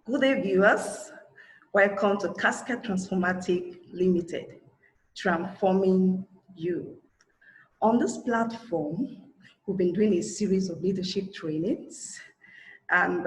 Good day, viewers. Welcome to Cascade Transformatics Ltd, Transforming You. On this platform, we've been doing a series of leadership trainings, and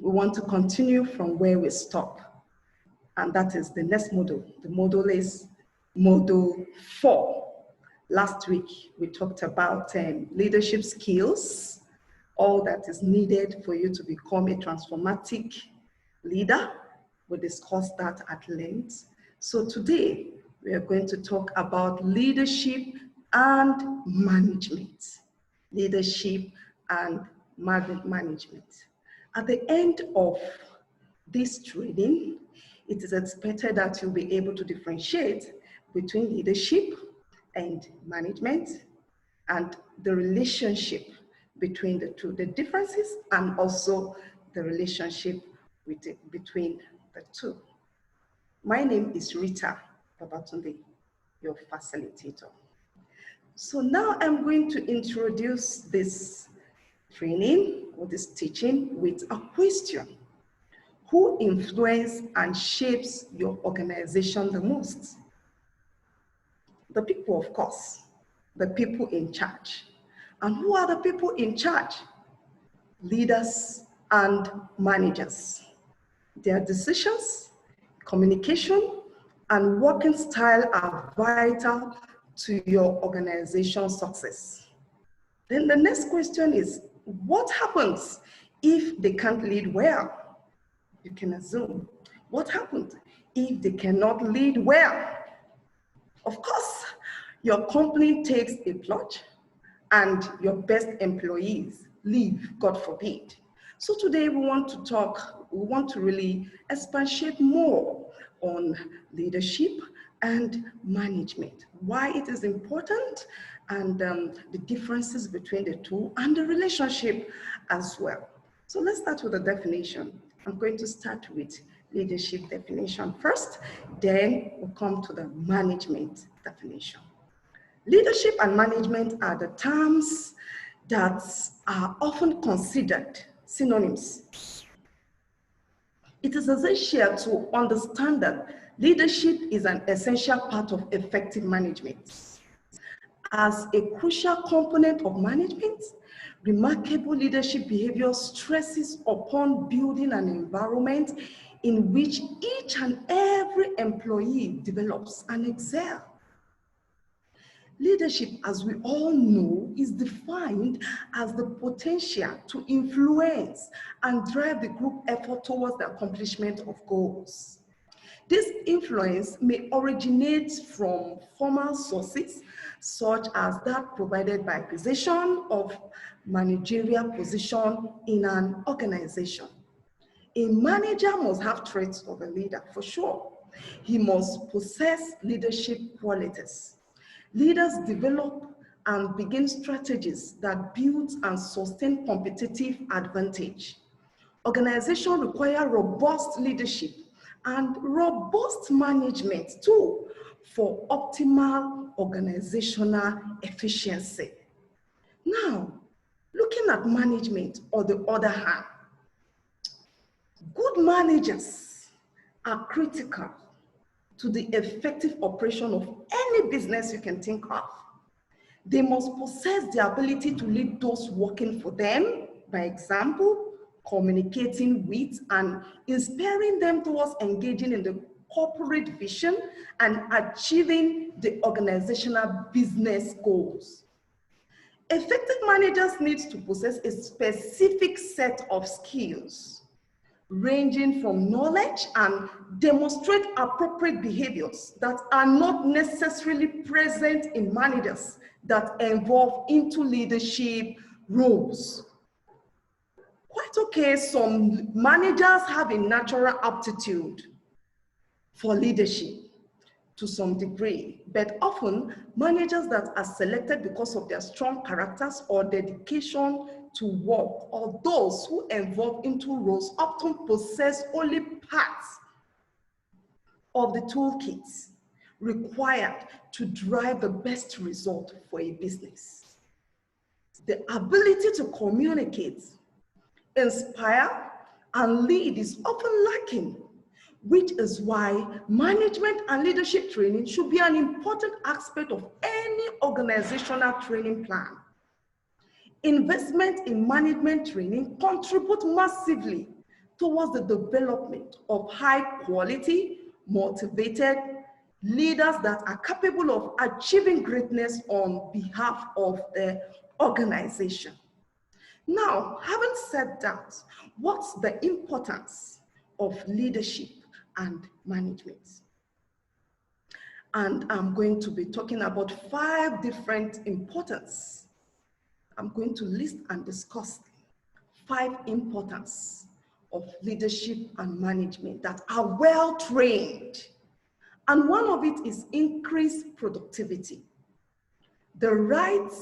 we want to continue from where we stop. And that is the next module. The module is Module 4. Last week, we talked about leadership skills, all that is needed for you to become a transformatic leader. We discussed that at length. So today, we are going to talk about leadership and management. Leadership and management. At the end of this training, it is expected that you'll be able to differentiate between leadership and management and the relationship between the two, the differences and also the relationship between the two. My name is Rita Babatunde, your facilitator. So now I'm going to introduce this training or this teaching with a question. Who influences and shapes your organization the most? The people, of course, the people in charge. And who are the people in charge? Leaders and managers. Their decisions, communication, and working style are vital to your organization's success. Then the next question is, what happens if they can't lead well? You can assume. What happens if they cannot lead well? Of course, your company takes a plunge and your best employees leave, God forbid. So today we want to really expatiate more on leadership and management, why it is important and the differences between the two and the relationship as well. So let's start with the definition. I'm going to start with leadership definition first, then we'll come to the management definition. Leadership and management are the terms that are often considered synonyms. It is essential to understand that leadership is an essential part of effective management. As a crucial component of management, remarkable leadership behavior stresses upon building an environment in which each and every employee develops and excels. Leadership, as we all know, is defined as the potential to influence and drive the group effort towards the accomplishment of goals. This influence may originate from formal sources, such as that provided by acquisition of managerial position in an organization. A manager must have traits of a leader, for sure. He must possess leadership qualities. Leaders develop and begin strategies that build and sustain competitive advantage. Organizations require robust leadership and robust management too for optimal organizational efficiency. Now, looking at management on the other hand, good managers are critical to the effective operation of any business you can think of. They must possess the ability to lead those working for them, by example, communicating with and inspiring them towards engaging in the corporate vision and achieving the organizational business goals. Effective managers need to possess a specific set of skills ranging from knowledge and demonstrate appropriate behaviors that are not necessarily present in managers that evolve into leadership roles. Quite okay, some managers have a natural aptitude for leadership to some degree, but often managers that are selected because of their strong characters or dedication to work, or those who evolve into roles often possess only parts of the toolkits required to drive the best result for a business. The ability to communicate, inspire, and lead is often lacking, which is why management and leadership training should be an important aspect of any organizational training plan. Investment in management training contributes massively towards the development of high quality, motivated leaders that are capable of achieving greatness on behalf of the organization. Now, having said that, what's the importance of leadership and management? And I'm going to be talking about 5 different importance. I'm going to list and discuss 5 importance of leadership and management that are well trained. And one of it is increased productivity. The right,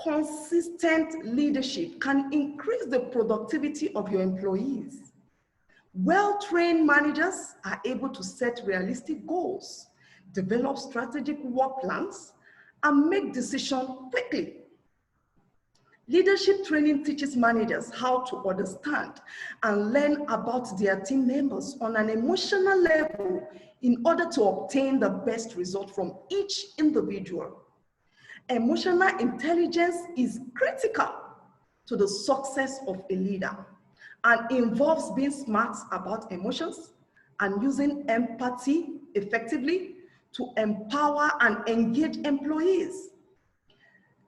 consistent leadership can increase the productivity of your employees. Well-trained managers are able to set realistic goals, develop strategic work plans, and make decisions quickly. Leadership training teaches managers how to understand and learn about their team members on an emotional level in order to obtain the best result from each individual. Emotional intelligence is critical to the success of a leader and involves being smart about emotions and using empathy effectively to empower and engage employees.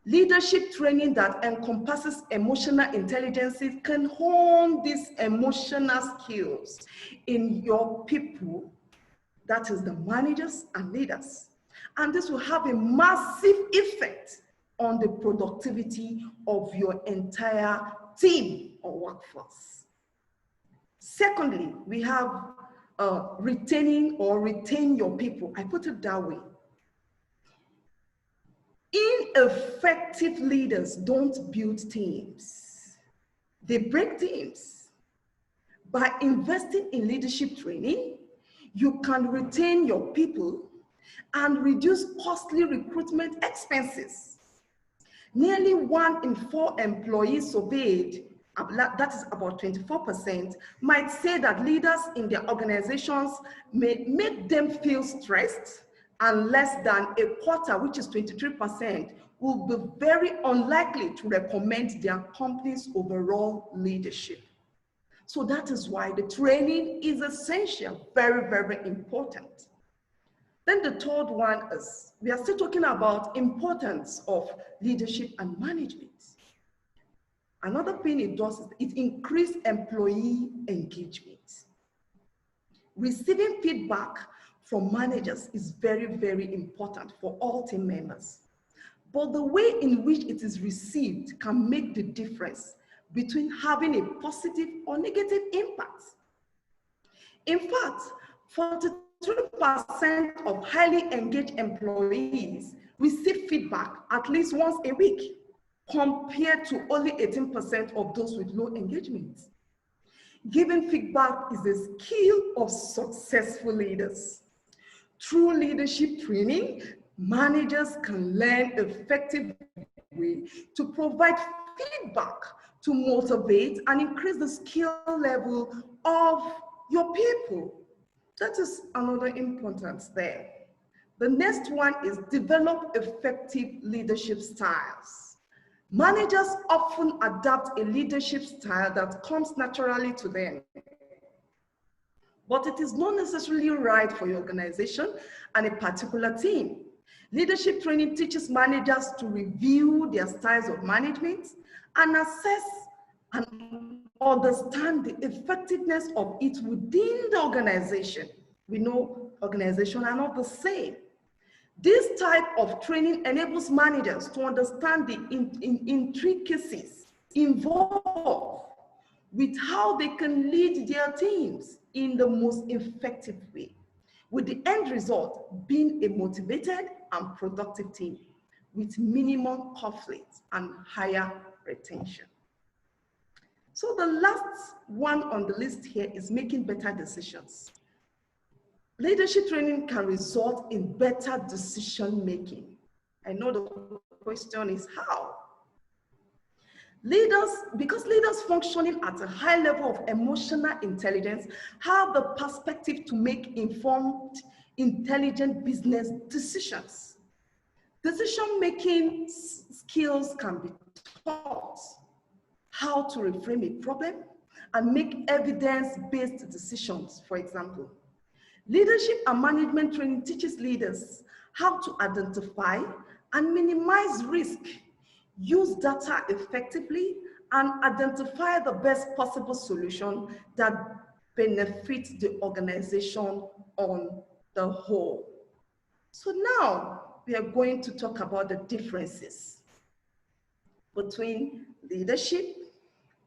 Leadership training that encompasses emotional intelligence can hone these emotional skills in your people, that is the managers and leaders. And this will have a massive effect on the productivity of your entire team or workforce. Secondly, we have retaining or retain your people. I put it that way. Ineffective leaders don't build teams. They break teams. By investing in leadership training, you can retain your people and reduce costly recruitment expenses. Nearly 1 in 4 employees surveyed, that is about 24%, might say that leaders in their organizations may make them feel stressed, and less than a quarter, which is 23%, will be very unlikely to recommend their company's overall leadership. So that is why the training is essential, very, very important. Then the third one is, we are still talking about importance of leadership and management. Another thing it does is it increases employee engagement. Receiving feedback from managers is very, very important for all team members. But the way in which it is received can make the difference between having a positive or negative impact. In fact, 43% of highly engaged employees receive feedback at least once a week, compared to only 18% of those with low engagement. Giving feedback is a skill of successful leaders. Through leadership training, managers can learn effective way to provide feedback to motivate and increase the skill level of your people. That is another importance there. The next one is develop effective leadership styles. Managers often adapt a leadership style that comes naturally to them, but it is not necessarily right for your organization and a particular team. Leadership training teaches managers to review their styles of management and assess and understand the effectiveness of it within the organization. We know organizations are not the same. This type of training enables managers to understand the intricacies involved with how they can lead their teams in the most effective way, with the end result being a motivated and productive team with minimum conflict and higher retention. So the last one on the list here is making better decisions. Leadership training can result in better decision making. I know the question is how? Because leaders functioning at a high level of emotional intelligence have the perspective to make informed, intelligent business decisions. Decision-making skills can be taught how to reframe a problem and make evidence-based decisions, for example. Leadership and management training teaches leaders how to identify and minimize risk, use data effectively, and identify the best possible solution that benefits the organization on the whole. So now we are going to talk about the differences between leadership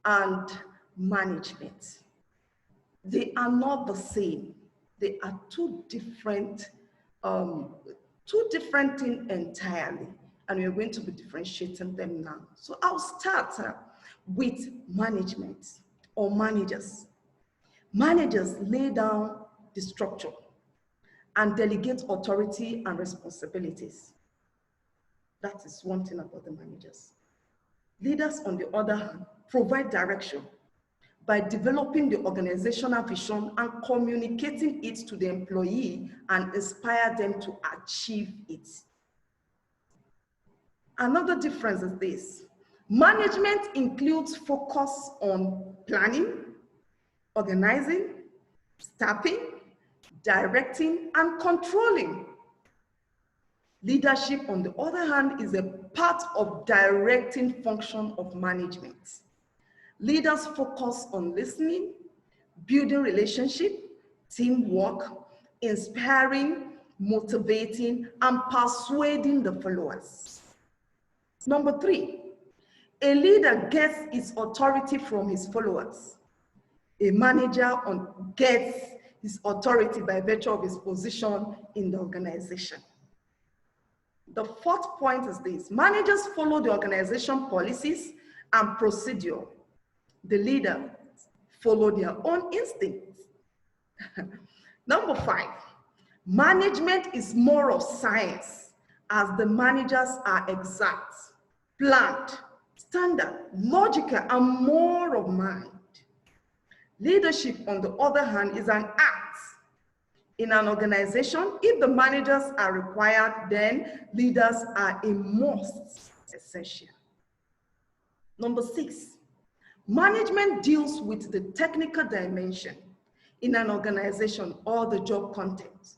and management. They are not the same. They are two different things entirely, and we're going to be differentiating them now. So I'll start with management or managers. Managers lay down the structure and delegate authority and responsibilities. That is one thing about the managers. Leaders, on the other hand, provide direction by developing the organizational vision and communicating it to the employee and inspire them to achieve it. Another difference is this: management includes focus on planning, organizing, staffing, directing, and controlling. Leadership, on the other hand, is a part of directing function of management. Leaders focus on listening, building relationship, teamwork, inspiring, motivating, and persuading the followers. Number 3, a leader gets his authority from his followers. A manager gets his authority by virtue of his position in the organization. The 4th point is this: managers follow the organization policies and procedure. The leaders follow their own instincts. Number 5, management is more of science, as the managers are exact, planned, standard, logical, and more of mind. Leadership, on the other hand, is an act. In an organization, if the managers are required, then leaders are a must essential. Number 6, management deals with the technical dimension in an organization or the job content.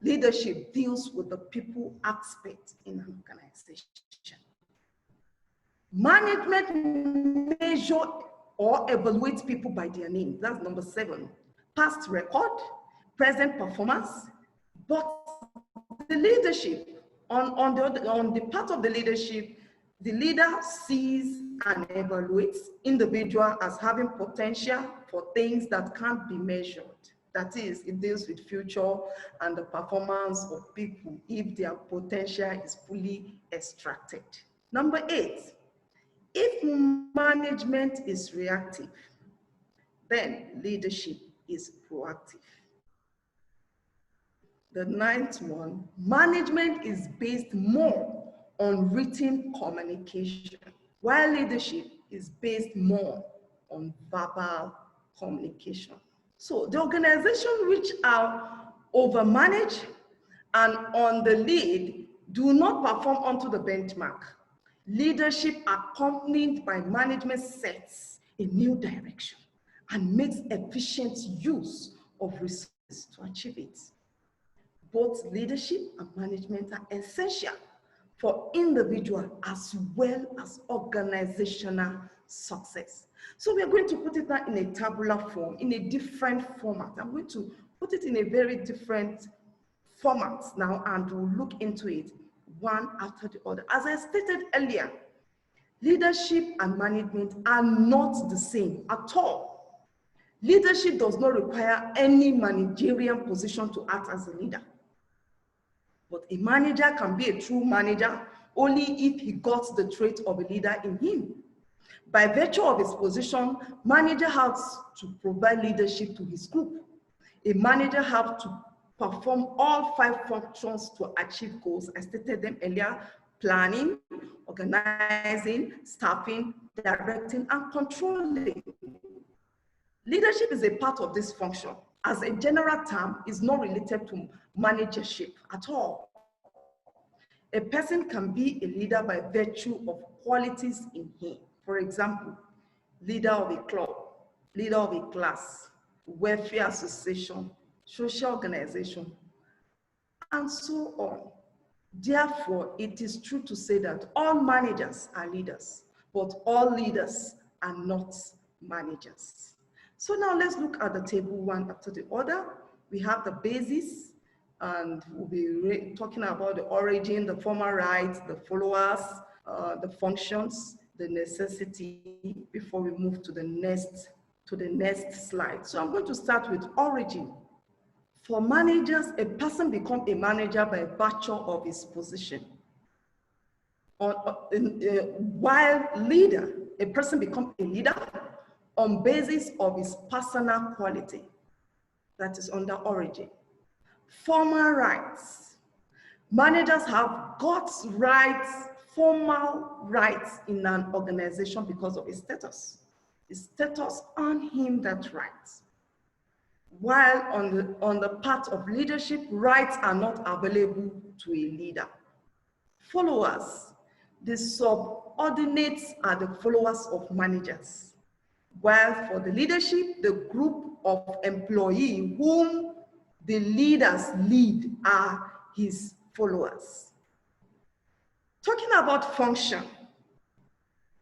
Leadership deals with the people aspect in an organization. Management measure or evaluate people by their name. That's number 7. Past record, present performance. But the leadership, on the part of the leadership, the leader sees and evaluates individual as having potential for things that can't be measured. That is, it deals with future and the performance of people if their potential is fully extracted. Number 8, if management is reactive, then leadership is proactive. The 9th one, management is based more on written communication, while leadership is based more on verbal communication. So the organization which are overmanaged and on the lead do not perform onto the benchmark. Leadership accompanied by management sets a new direction and makes efficient use of resources to achieve it. Both leadership and management are essential for individual as well as organizational success. So we are going to put it now in a tabular form, in a different format. I'm going to put it in a very different format now, and we'll look into it one after the other. As I stated earlier, leadership and management are not the same at all. Leadership does not require any managerial position to act as a leader. But a manager can be a true manager only if he got the trait of a leader in him. By virtue of his position, manager has to provide leadership to his group. A manager has to perform all 5 functions to achieve goals. I stated them earlier: planning, organizing, staffing, directing, and controlling. Leadership is a part of this function. As a general term, is not related to managership at all. A person can be a leader by virtue of qualities in him. For example, leader of a club, leader of a class, welfare association, social organization, and so on. Therefore, it is true to say that all managers are leaders, but all leaders are not managers. So now let's look at the table one after the other. We have the basis, and we'll be talking about the origin, the formal rights, the followers, the functions, the necessity, before we move to the next slide. So I'm going to start with origin. For managers, a person becomes a manager by virtue of his position. While leader, a person becomes a leader on basis of his personal quality. That is under origin. Formal rights. Managers have got rights, formal rights in an organization because of his status. His status earns him that right. While on the part of leadership, rights are not available to a leader. Followers. The subordinates are the followers of managers. While for the leadership, the group of employees whom the leaders lead are his followers. Talking about function,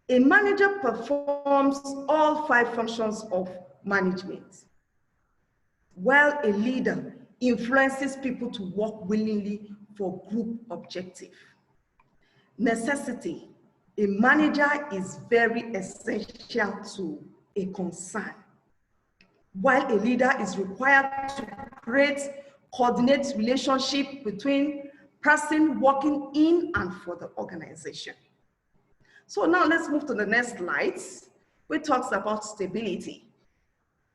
a manager performs all 5 functions of management, while a leader influences people to work willingly for group objective. Necessity, a manager is very essential to a concern, while a leader is required to coordinate relationship between person working in and for the organization. So now let's move to the next slide, which talks about stability.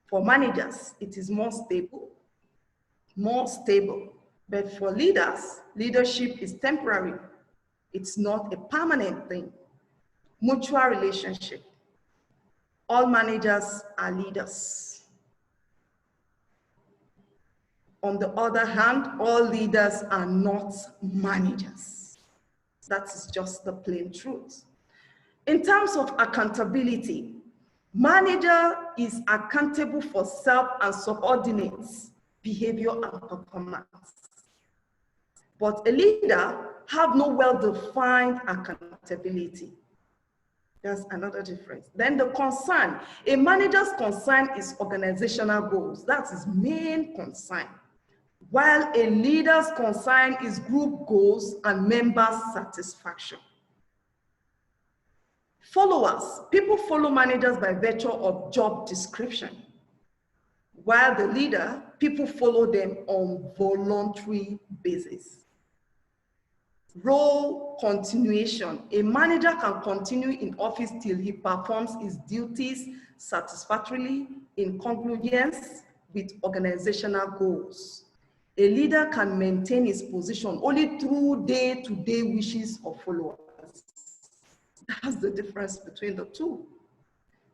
For managers, it is more stable. But for leaders, leadership is temporary. It's not a permanent thing. Mutual relationship. All managers are leaders. On the other hand, all leaders are not managers. That is just the plain truth. In terms of accountability, manager is accountable for self and subordinates' behavior and performance. But a leader have no well-defined accountability. That's another difference. Then the concern. A manager's concern is organizational goals. That's his main concern. While a leader's concern is group goals and members' satisfaction. Followers. People follow managers by virtue of job description. While the leader, people follow them on voluntary basis. Role continuation. A manager can continue in office till he performs his duties satisfactorily in congruence with organizational goals. A leader can maintain his position only through day-to-day wishes of followers. That's the difference between the two.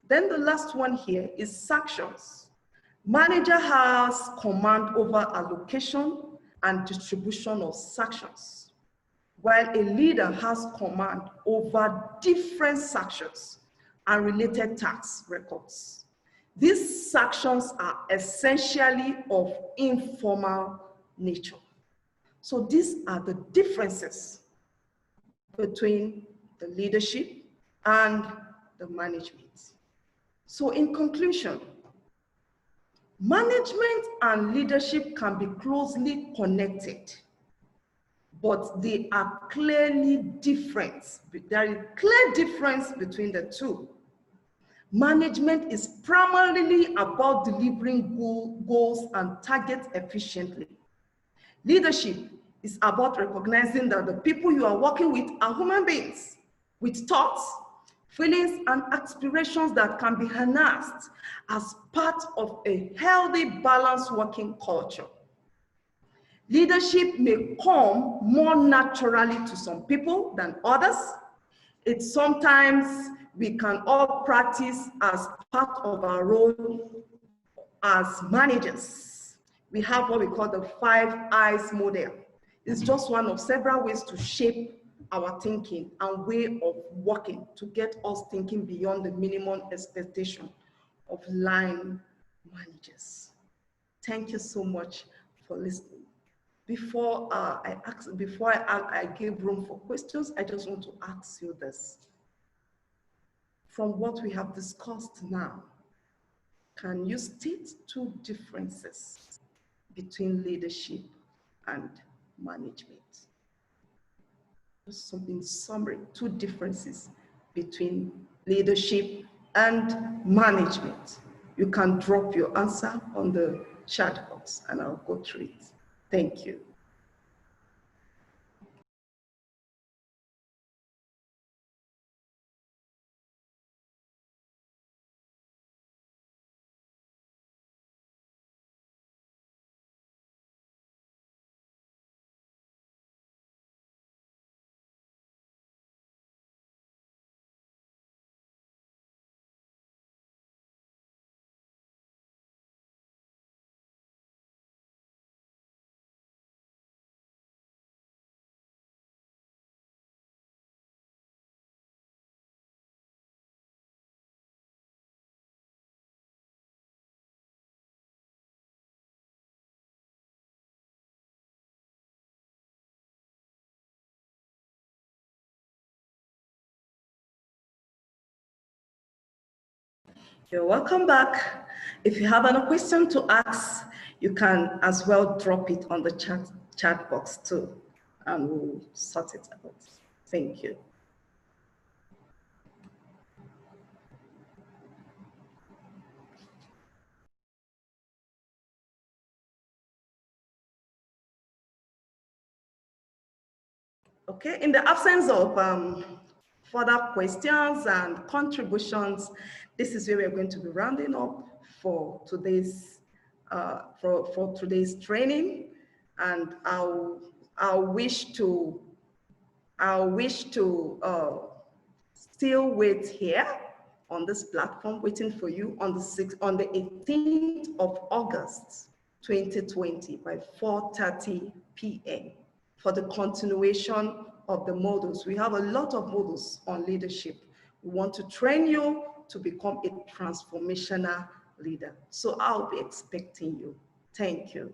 Then the last one here is sanctions. Manager has command over allocation and distribution of sanctions, while a leader has command over different sanctions and related tax records. These sanctions are essentially of informal nature. So these are the differences between the leadership and the management. So in conclusion, management and leadership can be closely connected, but they are clearly different. There is a clear difference between the two. Management is primarily about delivering goals and targets efficiently. Leadership is about recognizing that the people you are working with are human beings with thoughts, feelings, and aspirations that can be harnessed as part of a healthy, balanced working culture. Leadership may come more naturally to some people than others. It's sometimes we can all practice as part of our role as managers. We have what we call the 5 eyes model. It's just one of several ways to shape our thinking and way of working to get us thinking beyond the minimum expectation of line managers. Thank you so much for listening. Before I give room for questions, I just want to ask you this. From what we have discussed now, can you state 2 differences between leadership and management? Just something summary, 2 differences between leadership and management. You can drop your answer on the chat box and I'll go through it. Thank you. You're welcome back. If you have any question to ask, you can as well drop it on the chat box too, and we'll sort it out. Thank you. Okay, in the absence of further questions and contributions, this is where we're going to be rounding up for today's today's training, and I'll wish to still wait here on this platform, waiting for you on the 18th of August 2020 by 4:30 p.m. for the continuation of the modules. We have a lot of modules on leadership. We want to train you to become a transformational leader. So I'll be expecting you. Thank you.